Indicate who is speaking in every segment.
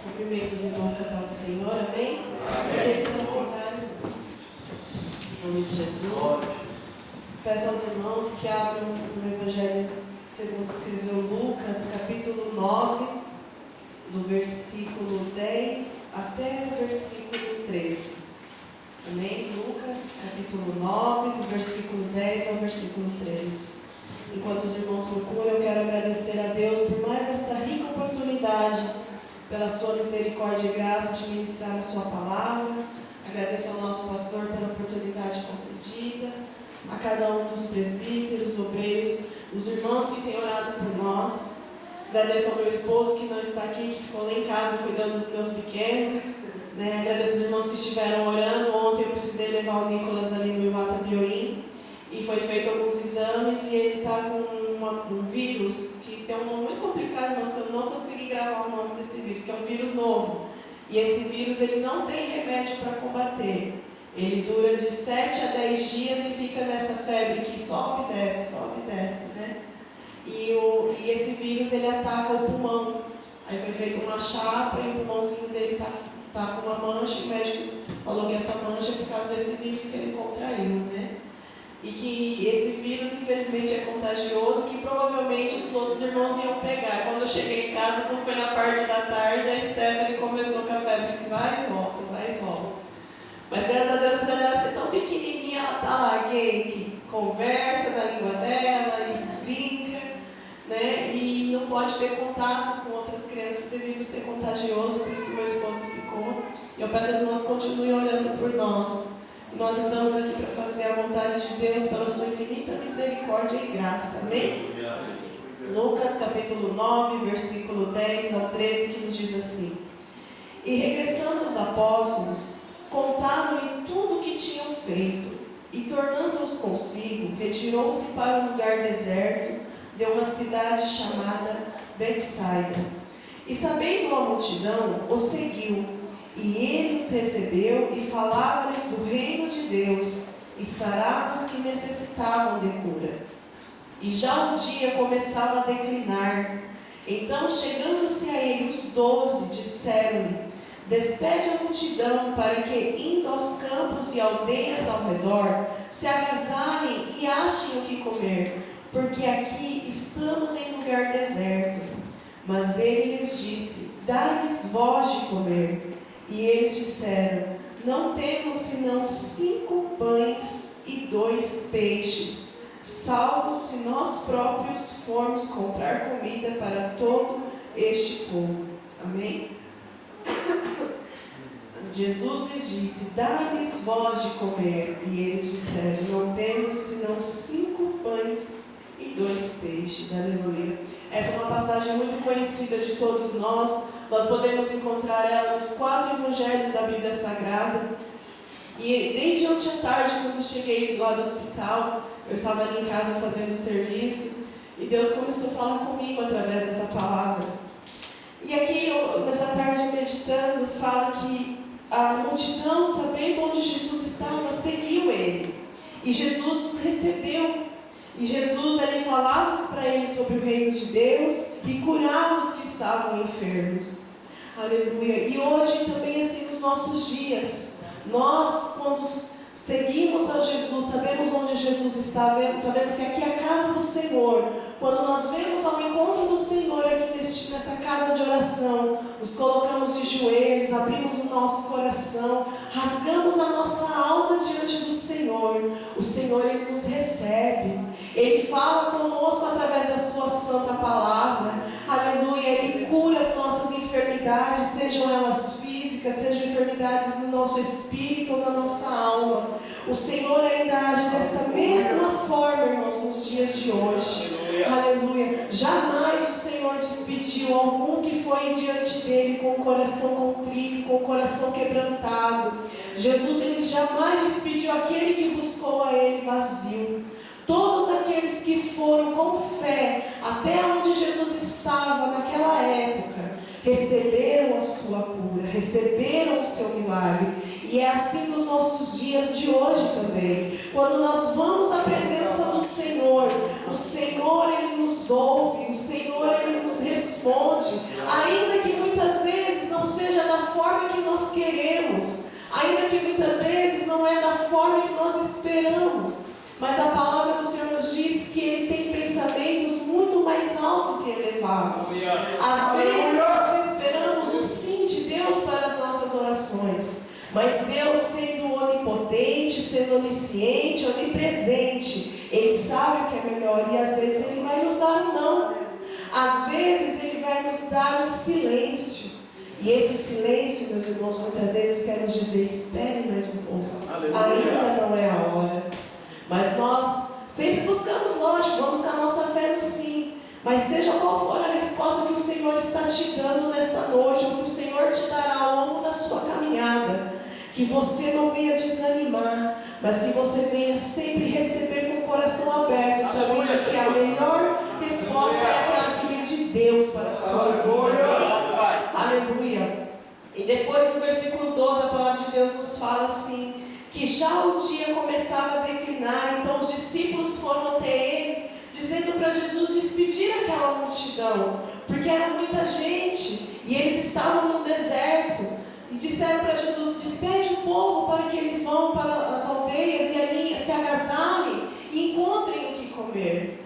Speaker 1: Cumprimento os irmãos com a paz do Senhor, amém?
Speaker 2: Amém.
Speaker 1: Queremos assentar em nome de Jesus. Peço aos irmãos que abram o Evangelho segundo escreveu Lucas, capítulo 9, do versículo 10 até o versículo 13. Amém? Lucas, capítulo 9, do versículo 10 ao versículo 13. Enquanto os irmãos procuram, eu quero agradecer a Deus por mais esta rica oportunidade, pela sua misericórdia e graça de ministrar a sua palavra. Agradeço ao nosso pastor pela oportunidade concedida, a cada um dos presbíteros, obreiros, os irmãos que têm orado por nós. Agradeço ao meu esposo que não está aqui, que ficou lá em casa cuidando dos meus pequenos. Agradeço aos irmãos que estiveram orando. Ontem eu precisei levar o Nicolas ali no Ivata Bioim e foi feito alguns exames e ele está com um vírus que tem um nome muito complicado, mas que eu não consegui gravar o nome desse vírus, que é um vírus novo. E esse vírus ele não tem remédio para combater. Ele dura de 7 a 10 dias e fica nessa febre que sobe e desce, né? E esse vírus ele ataca o pulmão. Aí foi feita uma chapa e o pulmãozinho dele tá com uma mancha. O médico falou que essa mancha é por causa desse vírus que ele contraiu, né? E que esse vírus infelizmente é contagioso, que provavelmente os outros irmãos iam pegar. Quando eu cheguei em casa, como foi na parte da tarde, a Stephanie começou com a febre que vai e volta. Mas graças a Deus, apesar dela ser tão pequenininha, ela está lá, gay, que conversa na língua dela e brinca, né? E não pode ter contato com outras crianças devido a ser contagioso, por isso que meu esposo ficou. E eu peço aos irmãos que continuem orando por nós. Nós estamos aqui para fazer a vontade de Deus pela sua infinita misericórdia e graça. Amém? Lucas capítulo 9, versículo 10 ao 13, que nos diz assim: E regressando os apóstolos, contaram-lhe tudo o que tinham feito, e tornando-os consigo, retirou-se para um lugar deserto de uma cidade chamada Betsaida. E sabendo a multidão, o seguiu. E ele os recebeu e falava-lhes do reino de Deus, e sarava os que necessitavam de cura. E já o dia começava a declinar. Então, chegando-se a ele os 12, disseram-lhe: Despede a multidão, para que, indo aos campos e aldeias ao redor, se agasalhem e achem o que comer, porque aqui estamos em lugar deserto. Mas ele lhes disse: Dai-lhes vós de comer. E eles disseram: Não temos senão 5 pães e 2 peixes, salvo se nós próprios formos comprar comida para todo este povo. Amém? Jesus lhes disse: Dai-lhes vós de comer. E eles disseram: Não temos senão 5 pães e 2 peixes. Aleluia. Essa é uma passagem muito conhecida de todos nós. Nós podemos encontrar ela nos 4 evangelhos da Bíblia Sagrada. E desde ontem à tarde, quando eu cheguei lá do hospital, eu estava ali em casa fazendo serviço, e Deus começou a falar comigo através dessa palavra. E aqui, nessa tarde, meditando, fala que a multidão, sabendo onde Jesus estava, seguiu ele. E Jesus os recebeu. E Jesus ali falava para eles sobre o reino de Deus e curava os que estavam enfermos. Aleluia. E hoje também assim nos nossos dias, nós quando seguimos a Jesus, sabemos onde Jesus está, sabemos que aqui é a casa do Senhor. Quando nós vemos ao encontro do Senhor aqui nessa casa de oração, nos colocamos de joelhos, abrimos o nosso coração, rasgamos a nossa alma diante do Senhor. O Senhor, Ele nos recebe. Ele fala conosco através da sua santa palavra. Aleluia. Ele cura as nossas enfermidades, sejam elas físicas, sejam enfermidades no nosso espírito ou na nossa alma. O Senhor ainda age desta mesma forma, irmãos, nos dias de hoje. Aleluia. Jamais o Senhor despediu algum que foi diante dele com o coração contrito, com o coração quebrantado. Jesus, ele jamais despediu aquele que buscou a ele vazio. Todos aqueles que foram com fé até onde Jesus estava naquela época, receberam a sua cura, receberam o seu milagre. E é assim nos nossos dias de hoje também. Quando nós vamos à presença do Senhor, o Senhor, Ele nos ouve, o Senhor, Ele nos responde, ainda que muitas vezes não seja da forma que nós queremos, ainda que muitas vezes não é da forma que nós esperamos, mas a palavra do Senhor nos diz que Ele tem pensamentos muito mais altos e elevados. Às vezes nós esperamos o sim de Deus para as nossas orações, mas Deus, sendo onipotente, sendo onisciente, onipresente, Ele sabe o que é melhor e às vezes Ele vai nos dar um não. Às vezes Ele vai nos dar um silêncio. E esse silêncio, meus irmãos, muitas vezes quer nos dizer: espere mais um pouco. Ainda não é a hora. Mas nós sempre buscamos, lógico, vamos com a nossa fé no sim. Mas seja qual for a resposta que o Senhor está te dando nesta noite, ou que o Senhor te dará ao longo da sua caminhada, que você não venha desanimar, mas que você venha sempre receber com o coração aberto, sabendo que a melhor resposta é aquela que vem de Deus para a sua vida. Aleluia. E depois no versículo 12 a palavra de Deus nos fala assim, que já o dia começava a declinar, então os discípulos foram até Ele, dizendo para Jesus despedir aquela multidão, porque era muita gente, e eles estavam no deserto, e disseram para Jesus: despede o povo para que eles vão para as aldeias e ali se agasalhem e encontrem o que comer.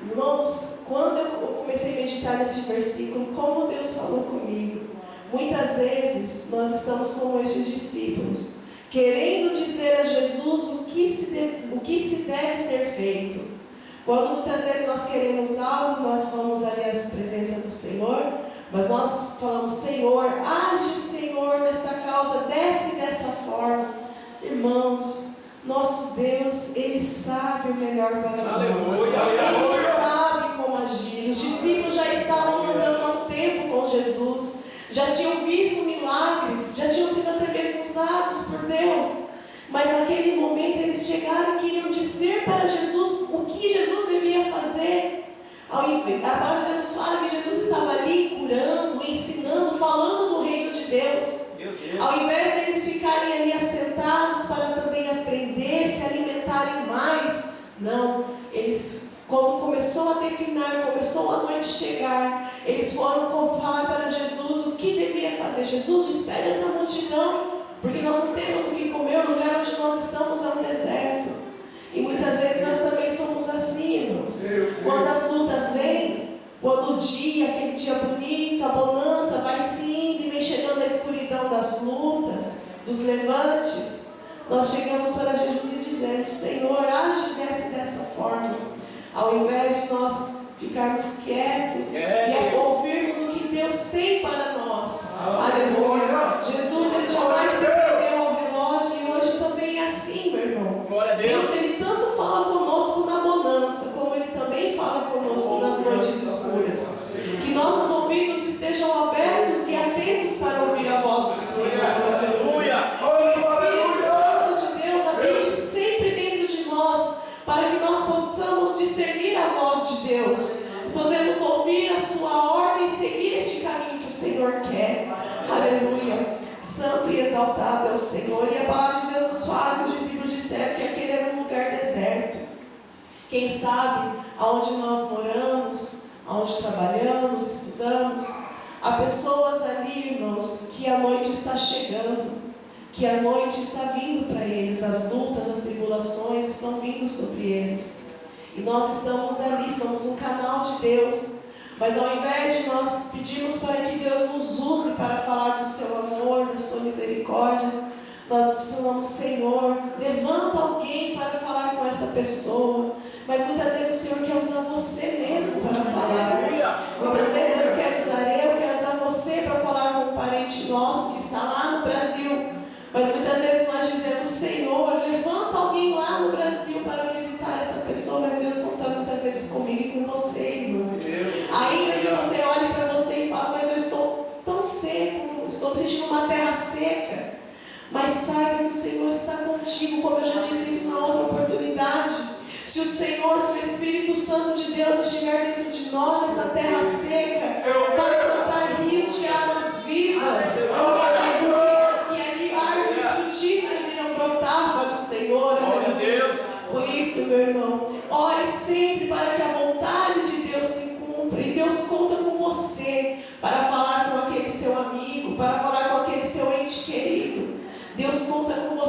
Speaker 1: Irmãos, quando eu comecei a meditar nesse versículo, como Deus falou comigo, muitas vezes nós estamos como estes discípulos, querendo dizer a Jesus o que se deve ser feito. Quando muitas vezes nós queremos algo, nós vamos ali à presença do Senhor, mas nós falamos: Senhor, age, Senhor, nesta causa, desce dessa forma. Irmãos, nosso Deus, Ele sabe o melhor para nós. Ele sabe como agir. Os discípulos já estavam andando há um tempo com Jesus, já tinham visto milagres, já tinham sido até mesmo usados por Deus. Mas naquele momento eles chegaram e queriam dizer para Jesus o que Jesus devia fazer. A palavra de Deus fala que Jesus estava ali curando, ensinando, falando do reino de Deus. Ao invés de eles ficarem ali assentados para também aprender, se alimentarem mais, não, eles, quando começou a declinar, começou a noite chegar, eles foram falar para Jesus o que devia fazer. Jesus, despede essa multidão, porque nós não temos o que comer, o lugar onde nós estamos é um deserto. E muitas vezes nós também somos assim, irmãos. Quando as lutas vêm, quando o dia, aquele dia bonito, a bonança vai se indo e vem chegando a escuridão das lutas, dos levantes, nós chegamos para Jesus e dizemos: Senhor, age e desce dessa forma. Ao invés de nós ficarmos quietos e ouvirmos o que Deus tem para nós. Aleluia. Jesus, Ele jamais se perdeu ao relógio, e hoje também é assim, meu irmão. Deus, Ele tanto fala conosco na bonança, como Ele também fala conosco nas noites escuras. Que nossos ouvidos estejam abertos e atentos para ouvir a voz do Senhor. Aleluia. Que o Espírito Santo de Deus habite sempre dentro de nós, para que nós possamos discernir a voz de Deus. Podemos ouvir a sua ordem e seguir este caminho que o Senhor quer. Aleluia. Santo e exaltado é o Senhor. E a palavra de Deus nos fala que os discípulos disseram que aquele era um lugar deserto. Quem sabe aonde nós moramos, aonde trabalhamos, estudamos, há pessoas ali, irmãos, que a noite está chegando, que a noite está vindo para eles, as lutas, as tribulações estão vindo sobre eles. E nós estamos ali, somos um canal de Deus. Mas ao invés de nós pedirmos para que Deus nos use para falar do seu amor, da sua misericórdia, nós falamos: Senhor, levanta alguém para falar com essa pessoa. Mas muitas vezes o Senhor quer usar você mesmo para falar. Muitas vezes Deus quer usar eu, quer usar você para falar com um parente nosso que está lá no Brasil. Mas muitas vezes nós dizemos: Senhor, levanta alguém lá no Brasil para visitar essa pessoa. Mas Deus conta muitas vezes comigo e com você, irmão. Ainda que você olhe para você e fale: mas eu estou tão seco, estou me sentindo uma terra seca. Mas saiba que o Senhor está contigo, como eu já disse isso na outra oportunidade. Se o Senhor, se o Espírito Santo de Deus estiver dentro de nós, essa terra seca vai brotar rios de águas vivas. E ali árvores frutíferas irão brotar para o Senhor. Por isso, meu irmão, ore sempre para que a vontade de Deus se cumpra. E Deus conta com você para falar com aquele seu amigo, para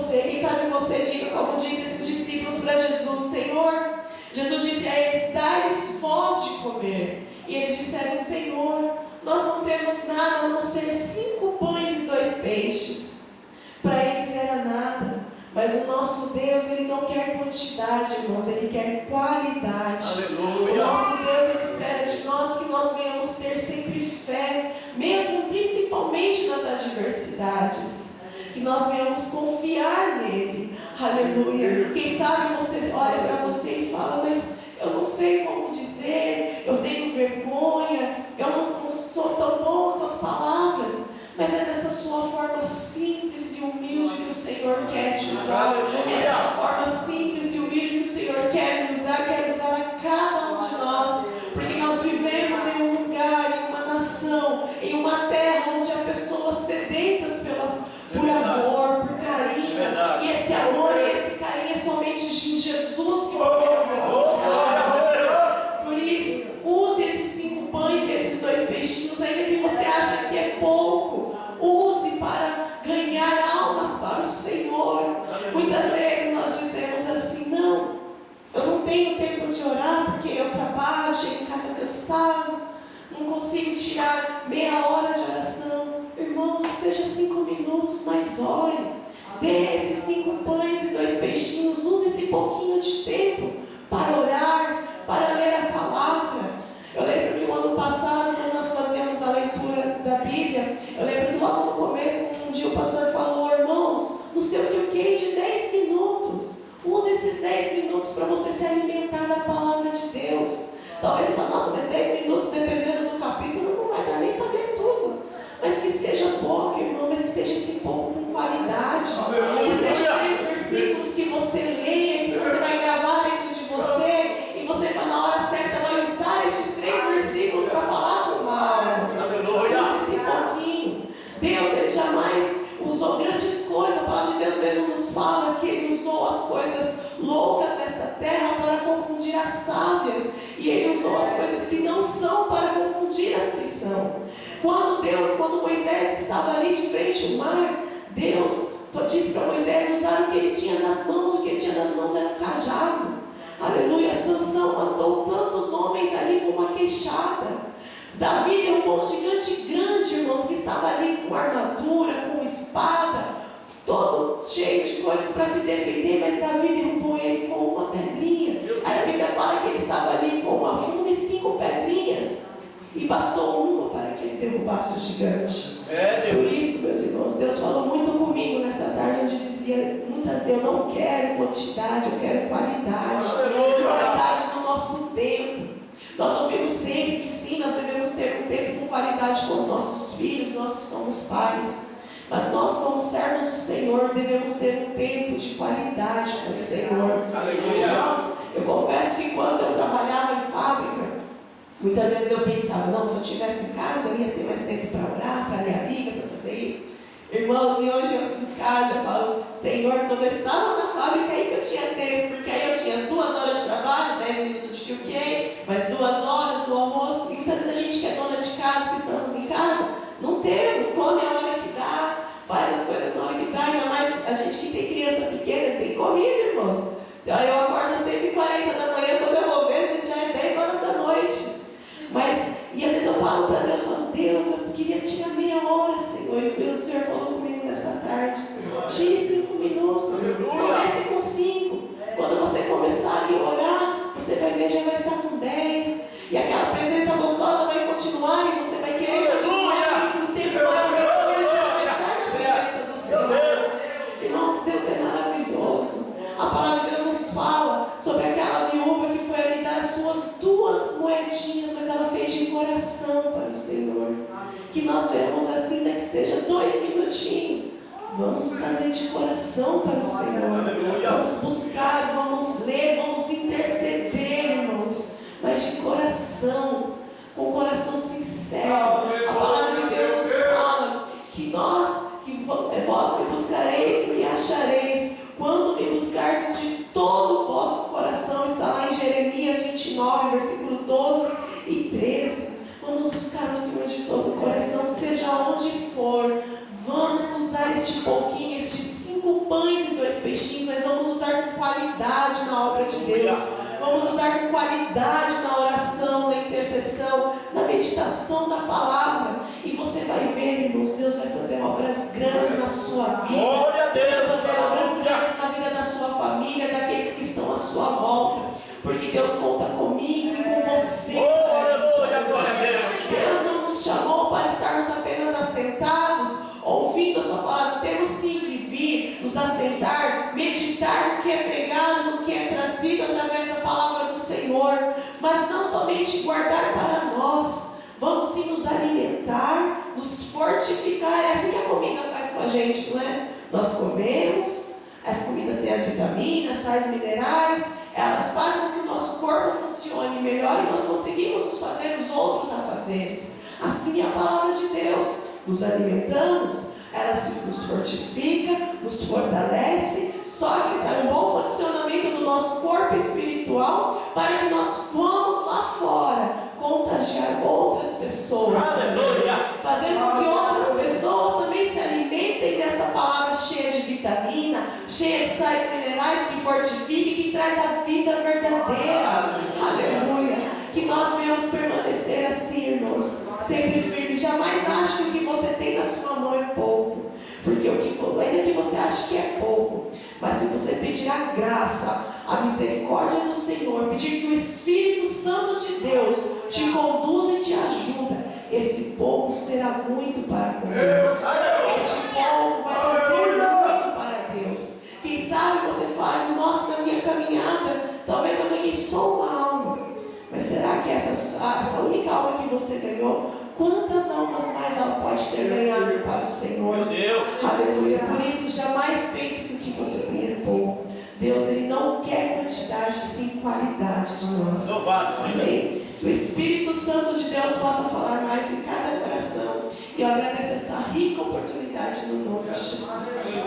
Speaker 1: você, quem sabe você diga, como disse esses discípulos para Jesus: Senhor, Jesus disse a eles: dai-lhes vós de comer. E eles disseram: Senhor, nós não temos nada a não ser 5 pães e 2 peixes. Para eles era nada, mas o nosso Deus, Ele não quer quantidade, irmãos, Ele quer qualidade.
Speaker 2: Aleluia.
Speaker 1: O nosso Deus, Ele espera de nós que nós venhamos ter sempre fé, mesmo principalmente nas adversidades, que nós venhamos confiar nele. Aleluia. Quem sabe você olha para você e fala: mas eu não sei como dizer, eu tenho vergonha, eu não sou tão boa com as palavras. Mas é dessa sua forma simples e humilde que o Senhor quer te usar. É dessa forma simples e humilde que o Senhor quer me usar, quer usar a cada um de nós. Porque nós vivemos em um lugar, em uma nação, em uma terra onde há pessoas sedentas por amor, por carinho. E esse amor e esse carinho é somente em Jesus que podemos encontrar. Por isso, use esses 5 pães e esses 2 peixinhos, ainda que você ache que é pouco. Use para ganhar almas para o Senhor. Muitas vezes nós dizemos assim: não, eu não tenho tempo de orar porque eu trabalho, chego em casa cansado, não consigo tirar meia hora de oração. Irmãos, seja 5 minutos, mas ore. Dê esses 5 pães e 2 peixinhos. Use esse pouquinho de tempo para orar, para ler a palavra. Eu lembro que o ano passado, quando nós fazíamos a leitura da Bíblia, eu lembro que logo no começo, um dia o pastor falou: irmãos, não sei o que de 10 minutos. Use esses 10 minutos para você se alimentar da palavra de Deus. Talvez você fale: nossa, mas 10 minutos, dependendo do capítulo, não vai dar nem para ler tudo. Mas que seja pouco, irmão, mas que seja esse pouco com qualidade. Que seja 3 versículos que você leia, que você vai gravar dentro de você, e você, na hora certa, vai usar estes 3 versículos para falar com uma alma. Use esse pouquinho. Deus, Ele jamais usou grandes coisas. A palavra de Deus mesmo nos fala que Ele usou as coisas loucas desta terra para confundir as sábias, e Ele usou as coisas que não são para confundir as que são. Quando Moisés estava ali de frente ao mar, Deus disse para Moisés usar o que ele tinha nas mãos. O que ele tinha nas mãos era um cajado. Aleluia. Sansão matou tantos homens ali com uma queixada. Davi derrubou um gigante grande, irmãos, que estava ali com armadura, com espada, todo cheio de coisas para se defender, mas Davi derrubou ele com uma pedrinha. Aí a Bíblia fala que ele estava ali com uma funda e 5 pedrinhas, e bastou uma para que ele derrubasse o gigante. Por isso, meus irmãos, Deus falou muito comigo nesta tarde, onde dizia muitas vezes: eu não quero quantidade, eu quero qualidade. Qualidade no nosso tempo. Nós ouvimos sempre que sim, nós devemos ter um tempo com qualidade com os nossos filhos, nós que somos pais. Mas nós, como servos do Senhor, devemos ter um tempo de qualidade com o Senhor. Eu confesso que quando eu trabalhava em fábrica, muitas vezes eu pensava: não, se eu estivesse em casa, eu ia ter mais tempo para orar, para ler a Bíblia, para fazer isso. Irmãos, e hoje eu fico em casa, eu falo: Senhor, quando eu estava na fábrica, aí que eu tinha tempo, porque aí eu tinha as 2 horas de trabalho, 10 minutos de QQ, mais 2 horas o almoço. E muitas vezes a gente que é dona de casa, que estamos em casa, não temos, come a hora que dá, faz as coisas na hora que dá, ainda mais a gente que tem criança pequena, tem comida, irmãos. Então eu acordo às 6h40 da manhã, quando eu vou ver, às vezes já é 10 horas da noite. E às vezes eu falo para Deus: Deus, eu queria tirar meia hora, Senhor. E o Senhor falou comigo nesta tarde: tire 5 minutos, comece com 5. Quando você começar a orar, você vai ver, já vai estar com 10. E aquela presença gostosa vai continuar, e você vai querer continuar, e o tempo vai aumentar, e você vai estar na presença do Senhor. Irmãos, Deus é maravilhoso. A palavra de Deus nos fala sobre aquela viúva que foi ali dar as suas 2 moedinhas, mas ela fez de coração para o Senhor. Que nós vemos assim, né, que seja 2 minutinhos. Vamos fazer de coração para o Senhor. Vamos buscar, vamos ler, vamos interceder, irmãos. Mas de coração, com o coração sincero. A palavra de Deus nos fala que vós me buscareis e me achareis, quando me buscardes de todo o vosso coração. Está lá em Jeremias 29, versículo 12 e 13. Vamos buscar o Senhor de todo o coração, seja onde for. Vamos usar este pouquinho, estes 5 5 pães e 2 peixinhos, mas vamos usar com qualidade na obra de Deus. Vamos usar com qualidade na oração, na intercessão, na meditação da palavra. E você vai ver, irmãos, Deus vai fazer obras grandes na sua vida. Deus vai fazer obras grandes na vida da sua família, daqueles que estão à sua volta. Porque Deus conta comigo e com você. Deus não nos chamou para estarmos apenas assentados, ouvindo a sua palavra. Temos sim que vir, nos assentar, meditar no que é pregado, no que é trazido através da palavra do Senhor. Mas não somente guardar para nós. Vamos sim nos alimentar, nos fortificar. É assim que a comida faz com a gente, não é? Nós comemos, as comidas têm as vitaminas, sais minerais, elas fazem com que o nosso corpo funcione melhor e nós conseguimos nos fazer os outros afazeres. Assim é a palavra de Deus. Nos alimentamos, ela nos fortifica, nos fortalece, só que para um bom funcionamento do nosso corpo espiritual, para que nós vamos lá fora contagiar outras pessoas, fazendo com que outras pessoas também se alimentem dessa palavra cheia de vitamina, cheia de sais minerais, que fortifica e que traz a vida verdadeira. Aleluia! Que nós venhamos permanecer assim, irmãos, sempre firmes. Jamais ache que o que você tem na sua mão é pouco, porque o que for, ainda que você ache que é pouco, mas se você pedir a graça, a misericórdia do Senhor, pedir que o Espírito Santo de Deus te conduza e te ajuda, esse pouco será muito para com Deus. Este pouco vai fazer muito para Deus. Quem sabe você fale, nossa, na minha caminhada, talvez eu ganhei só uma alma. Mas será que essa única alma que você ganhou, quantas almas mais ela pode ter ganhado para o Senhor? Meu Deus. Aleluia. Por isso, jamais pense que o que você tem é pouco. Deus, Ele não quer quantidade, sim qualidade de nós. Amém? Que o Espírito Santo de Deus possa falar mais em cada coração. E eu agradeço essa rica oportunidade no nome de Jesus.